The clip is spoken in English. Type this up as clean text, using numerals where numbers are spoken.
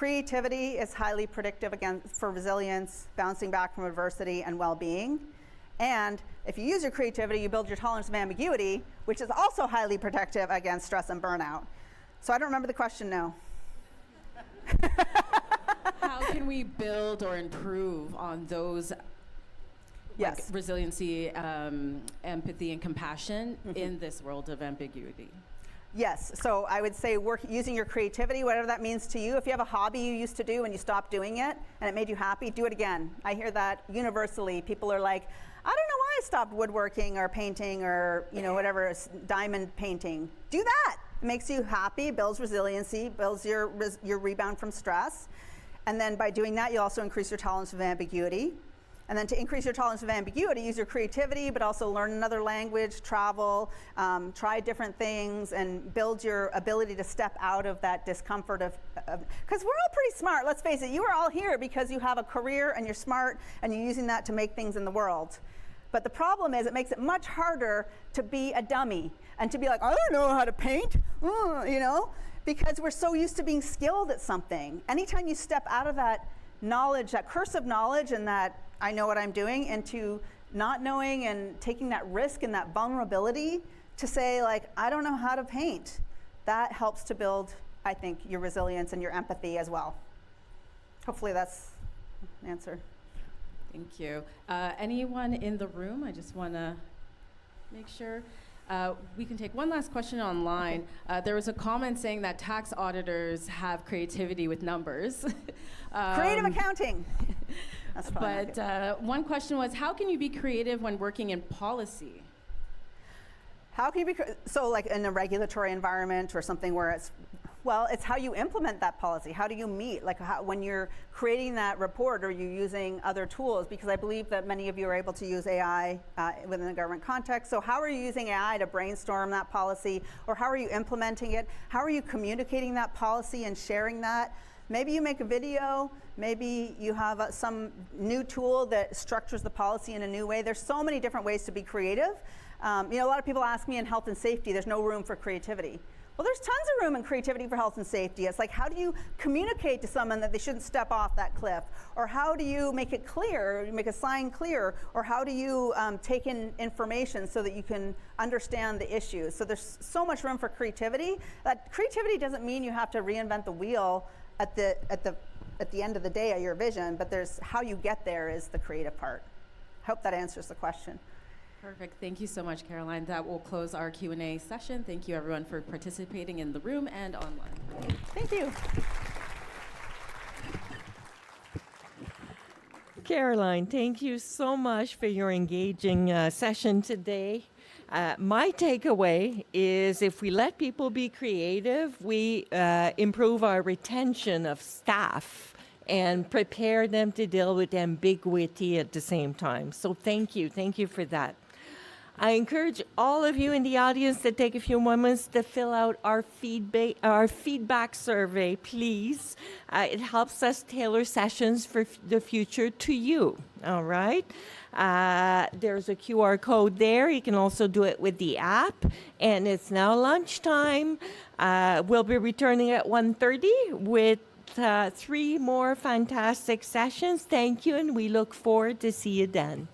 Creativity is highly predictive for resilience, bouncing back from adversity, and well-being. And if you use your creativity, you build your tolerance of ambiguity, which is also highly protective against stress and burnout. So I don't remember the question, no. How can we build or improve on those Yes. like resiliency, empathy, and compassion in this world of ambiguity? Yes, so I would say using your creativity, whatever that means to you. If you have a hobby you used to do and you stopped doing it and it made you happy, do it again. I hear that universally. People are like, I don't know why I stopped woodworking or painting or whatever, diamond painting. Do that. It makes you happy, builds resiliency, builds your rebound from stress. And then by doing that, you also increase your tolerance of ambiguity. And then to increase your tolerance of ambiguity, use your creativity, but also learn another language, travel, try different things, and build your ability to step out of that discomfort of, because we're all pretty smart, let's face it. You are all here because you have a career and you're smart and you're using that to make things in the world. But the problem is it makes it much harder to be a dummy and to be like, I don't know how to paint, because we're so used to being skilled at something. Anytime you step out of that knowledge, that curse of knowledge and that I know what I'm doing, into not knowing and taking that risk and that vulnerability to say, like, I don't know how to paint. That helps to build, I think, your resilience and your empathy as well. Hopefully that's an answer. Thank you. Anyone in the room? I just want to make sure. We can take one last question online. There was a comment saying that tax auditors have creativity with numbers. Creative accounting. That's but one question was, how can you be creative when working in policy? How can you be, so like in a regulatory environment or something where it's how you implement that policy. How do you meet? Like when you're creating that report, are you using other tools? Because I believe that many of you are able to use AI within the government context. So how are you using AI to brainstorm that policy? Or how are you implementing it? How are you communicating that policy and sharing that? Maybe you make a video, maybe you have some new tool that structures the policy in a new way. There's so many different ways to be creative. A lot of people ask me in health and safety, there's no room for creativity. Well, there's tons of room in creativity for health and safety. It's like, how do you communicate to someone that they shouldn't step off that cliff? Or how do you make it clear, make a sign clear? Or how do you take in information so that you can understand the issues? So there's so much room for creativity. That creativity doesn't mean you have to reinvent the wheel at the end of the day of your vision, but there's how you get there is the creative part. I hope that answers the question. Perfect. Thank you so much, Caroline. That will close our Q&A session. Thank you, everyone, for participating in the room and online. Thank you. Caroline, thank you so much for your engaging session today. My takeaway is if we let people be creative, we improve our retention of staff and prepare them to deal with ambiguity at the same time. So thank you for that. I encourage all of you in the audience to take a few moments to fill out our feedback survey, please. It helps us tailor sessions for the future to you, all right? There's a QR code there. You can also do it with the app. And it's now lunchtime. We'll be returning at 1:30 with 3 more fantastic sessions. Thank you, and we look forward to see you then.